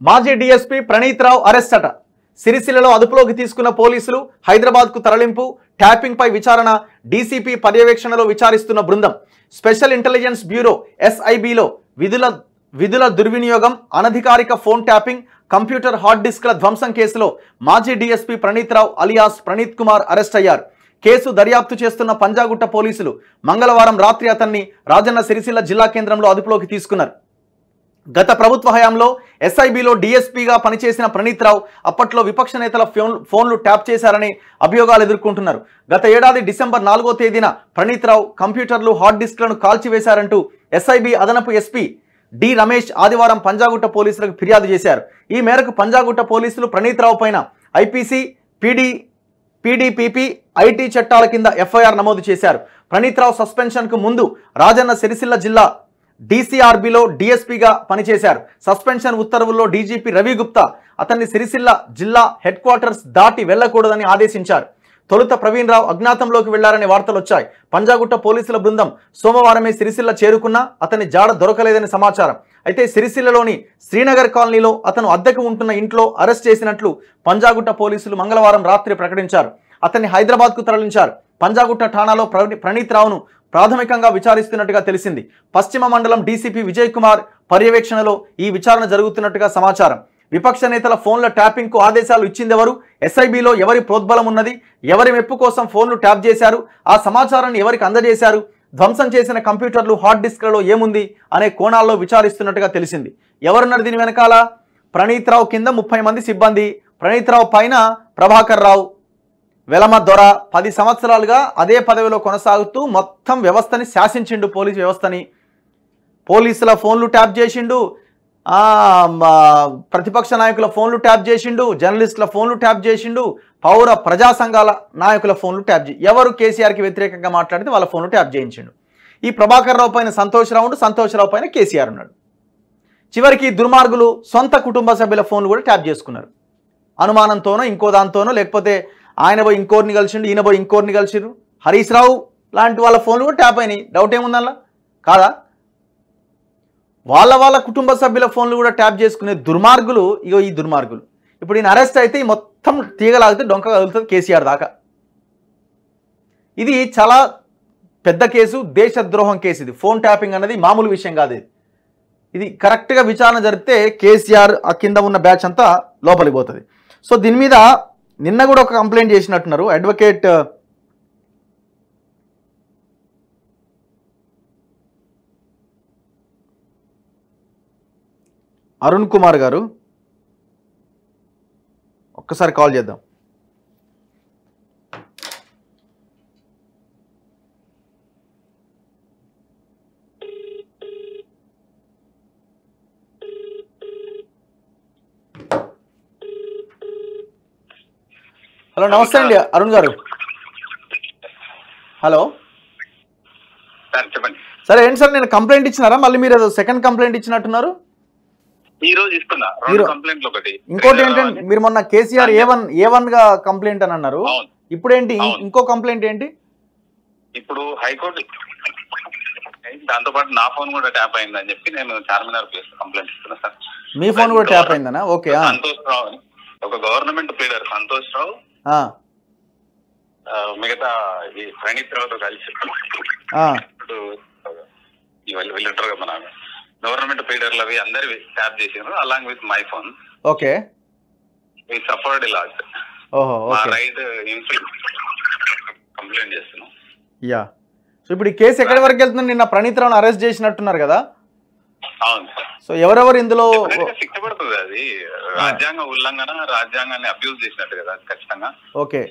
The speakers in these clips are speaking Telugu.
మాజీ డీఎస్పీ ప్రణీత్ రావు అరెస్ట్ అట. సిరిసిల్లలో అదుపులోకి తీసుకున్న పోలీసులు హైదరాబాద్కు తరలింపు. ట్యాపింగ్ పై విచారణ. డీసీపీ పర్యవేక్షణలో విచారిస్తున్న బృందం. స్పెషల్ ఇంటెలిజెన్స్ బ్యూరో ఎస్ఐబిలో విధుల దుర్వినియోగం, అనధికారిక ఫోన్ ట్యాపింగ్, కంప్యూటర్ హార్డ్ డిస్క్ల ధ్వంసం కేసులో మాజీ డీఎస్పీ ప్రణీత్ రావు అలియాస్ ప్రణీత్ కుమార్ అరెస్ట్ అయ్యారు. కేసు దర్యాప్తు చేస్తున్న పంజాగుట్ట పోలీసులు మంగళవారం రాత్రి అతన్ని రాజన్న సిరిసిల్ల జిల్లా కేంద్రంలో అదుపులోకి తీసుకున్నారు. గత ప్రభుత్వ హయాంలో ఎస్ఐబిలో డీఎస్పీగా పనిచేసిన ప్రణీత్ రావు అప్పట్లో విపక్ష నేతల ఫోన్లు ట్యాప్ చేశారని అభియోగాలు ఎదుర్కొంటున్నారు. గత ఏడాది డిసెంబర్ 4వ తేదీన ప్రణీత్ రావు కంప్యూటర్లు, హార్డ్ డిస్క్లను కాల్చివేశారంటూ ఎస్ఐబి అదనపు ఎస్పీ డి రమేష్ ఆదివారం పంజాగుట్ట పోలీసులకు ఫిర్యాదు చేశారు. ఈ మేరకు పంజాగుట్ట పోలీసులు ప్రణీత్ రావు పైన ఐపీసీ, పీడీపీపీ, ఐటీ చట్టాల కింద ఎఫ్ఐఆర్ నమోదు చేశారు. ప్రణీత్ రావు సస్పెన్షన్కు ముందు రాజన్న సిరిసిల్ల జిల్లా డీసీఆర్బీలో డీఎస్పీగా పనిచేశారు. సస్పెన్షన్ ఉత్తర్వుల్లో డీజీపీ రవి గుప్తా అతన్ని సిరిసిల్ల జిల్లా హెడ్ క్వార్టర్స్ దాటి వెళ్లకూడదని ఆదేశించారు. తొలుత ప్రవీణ్ రావు అజ్ఞాతంలోకి వెళ్లారనే వార్తలు వచ్చాయి. పంజాగుట్ట పోలీసుల బృందం సోమవారమే సిరిసిల్ల చేరుకున్నా అతని జాడ దొరకలేదని సమాచారం. అయితే సిరిసిల్లలోని శ్రీనగర్ కాలనీలో అతను అద్దెకు ఉంటున్న ఇంట్లో అరెస్ట్ చేసినట్లు పంజాగుట్ట పోలీసులు మంగళవారం రాత్రి ప్రకటించారు. అతన్ని హైదరాబాద్కు తరలించారు. పంజాగుట్ట ఠాణాలో ప్రణీత్ రావును ప్రాథమికంగా విచారిస్తున్నట్టుగా తెలిసింది. పశ్చిమ మండలం డీసీపీ విజయ్ కుమార్ పర్యవేక్షణలో ఈ విచారణ జరుగుతున్నట్టుగా సమాచారం. విపక్ష నేతల ఫోన్ల ట్యాపింగ్కు ఆదేశాలు ఇచ్చిందెవరు? ఎస్ఐబిలో ఎవరి ప్రోద్బలం ఉన్నది? ఎవరి మెప్పు కోసం ఫోన్లు ట్యాప్ చేశారు? ఆ సమాచారాన్ని ఎవరికి అందజేశారు? ధ్వంసం చేసిన కంప్యూటర్లు, హార్డ్ డిస్క్లలో ఏముంది అనే కోణాల్లో విచారిస్తున్నట్టుగా తెలిసింది. ఎవరున్నారు దీని వెనకాల? ప్రణీత్ రావు కింద 30 మంది సిబ్బంది. ప్రణీత్ రావు పైన ప్రభాకర్ రావు, వెలమ దొర 10 సంవత్సరాలుగా అదే పదవిలో కొనసాగుతూ మొత్తం వ్యవస్థని శాసించిండు. పోలీస్ వ్యవస్థని, పోలీసుల ఫోన్లు ట్యాప్ చేసిండు, ప్రతిపక్ష నాయకుల ఫోన్లు ట్యాప్ చేసిండు, జర్నలిస్టుల ఫోన్లు ట్యాప్ చేసిండు, పౌర ప్రజా సంఘాల నాయకుల ఫోన్లు ట్యాప్ ఎవరు కేసీఆర్కి వ్యతిరేకంగా మాట్లాడితే వాళ్ళ ఫోన్లు ట్యాప్ చేయించిండు. ఈ ప్రభాకర్ రావు పైన సంతోష్ రావు పైన కేసీఆర్ ఉన్నాడు. చివరికి దుర్మార్గులు సొంత కుటుంబ సభ్యుల ఫోన్లు కూడా ట్యాప్ చేసుకున్నారు. అనుమానంతోనో ఇంకో దాంతోనో, లేకపోతే ఆయన పోయి ఇంకోరిని కలిసిండు, ఈయన పోయి ఇంకోరిని కలిసిండ్రు. హరీష్ రావు లాంటి వాళ్ళ ఫోన్లు కూడా ట్యాప్ అయినాయి. డౌట్ ఏముందల్లా? కాదా? వాళ్ళ కుటుంబ సభ్యుల ఫోన్లు కూడా ట్యాప్ చేసుకునే దుర్మార్గులు. ఇగో ఈ దుర్మార్గులు ఇప్పుడు ఈయన అరెస్ట్ అయితే మొత్తం తీగలాగితే డొంక కదులుతుంది కేసీఆర్ దాకా. ఇది చాలా పెద్ద కేసు, దేశద్రోహం కేసు. ఇది ఫోన్ ట్యాపింగ్ అన్నది మామూలు విషయం కాదు. ఇది కరెక్ట్గా విచారణ జరిపితే కేసీఆర్ ఆ కింద ఉన్న బ్యాచ్ అంతా లోపలికి పోతుంది. సో దీని మీద నిన్న కూడా ఒక కంప్లైంట్ చేసినట్టున్నారు అడ్వకేట్ అరుణ్ కుమార్ గారు. ఒక్కసారి కాల్ చేద్దాం. హలో, నమస్తే అండి అరుణ్ గారు. హలో చెప్పండి. సరే, ఏంటి సార్, నేను కంప్లైంట్ ఇచ్చినారా? మళ్ళీ మీరు సెకండ్ కంప్లైంట్ ఇచ్చినట్టున్నారు. ఈ రోజు ఇస్తున్నా కంప్లైంట్. ఇంకోటి ఏంటంటే, మీరు మొన్న కేసీఆర్ A1 గా కంప్లైంట్ అని అన్నారు. ఇప్పుడు ఏంటి ఇంకో కంప్లైంట్ ఏంటి? ఇప్పుడు హైకోర్టు దాంతో పాటు నా ఫోన్ కూడా ట్యాప్ అయిందని చెప్పి నేను చార్మినార్ ప్లేస్ కంప్లైంట్ ఇస్తున్నా సార్. మీ ఫోన్ కూడా ట్యాప్ అయిందనా? ఓకే. సంతోష్ రావు అని ఒక గవర్నమెంట్ ప్లీడర్ సంతోష్ రావు, మిగతా ఈ ప్రణీత్ రావుతో కలిసి వీళ్ళుంటారు కదా, మన గవర్నమెంట్ ప్లీడర్లు అవి అందరి ట్యాప్ చేసారు along with my phone. Okay. We suffered lot. మా రైట్ కంప్లైంట్ చేస్తున్నాం. యా. సో ఇప్పుడు ఈ కేసు ఎక్కడి వరకు వెళ్తుంది? నిన్న ప్రణీత్ రావును అరెస్ట్ చేసినట్టున్నారు కదా? అవును సార్. సో ఎవరెవరు ఇందులో శిక్ష పడుతుంది? అది రాజ్యాంగ ఉల్లంఘన, రాజ్యాంగాన్ని అబ్యూజ్ చేసినట్టు కదా ఖచ్చితంగా. ఓకే.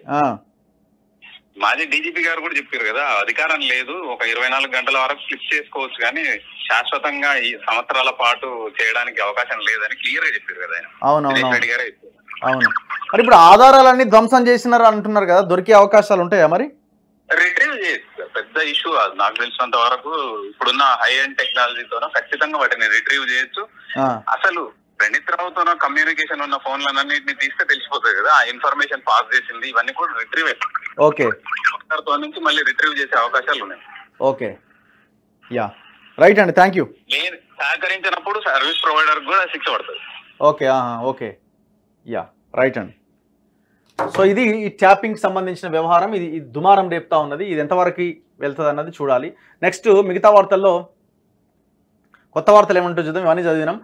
మాజీ డీజీపీ గారు కూడా చెప్పారు కదా, అధికారం లేదు, ఒక 24 గంటల వరకు స్లిప్ చేసుకోవచ్చు కానీ శాశ్వతంగా ఈ సంవత్సరాల పాటు చేయడానికి అవకాశం లేదని క్లియర్ గా చెప్పారు కదా ఆయన. అవును. మరి ఇప్పుడు ఆధారాలన్నీ ధ్వంసం చేసినారు అంటున్నారు కదా, దొరికే అవకాశాలు ఉంటాయా మరి? రిట్రీవ్ చేయొచ్చు, పెద్ద ఇష్యూ కాదు నాకు తెలిసినంత వరకు. ఇప్పుడున్న హై అండ్ టెక్నాలజీతోనో ఖచ్చితంగా వాటిని రిట్రీవ్ చేయొచ్చు. అసలు ప్రణీత్ రావుతో కమ్యూనికేషన్ ఉన్న ఫోన్లన్నింటినీ తీస్తే తెలిసిపోతుంది కదా, ఆ ఇన్ఫర్మేషన్ పాస్ చేసింది, ఇవన్నీ కూడా రిట్రీవ్ అవుతాయి. ఓకే. నుంచి మళ్ళీ రిట్రీవ్ చేసే అవకాశాలు ఉన్నాయి. ఓకే. యా, రైట్ అండి, థ్యాంక్ యూ. నేను సహకరించినప్పుడు సర్వీస్ ప్రొవైడర్ కూడా శిక్ష పడుతుంది. ఓకే ఓకే యా రైట్ అండి. సో ఇది ఈ ట్యాపింగ్ సంబంధించిన వ్యవహారం, ఇది దుమారం రేపుతా ఉన్నది. ఇది ఎంతవరకు వెళ్తుంది అన్నది చూడాలి. నెక్స్ట్ మిగతా వార్తల్లో కొత్త వార్తలు ఏమంటూ చూద్దాం. ఇవన్నీ చదివినాం.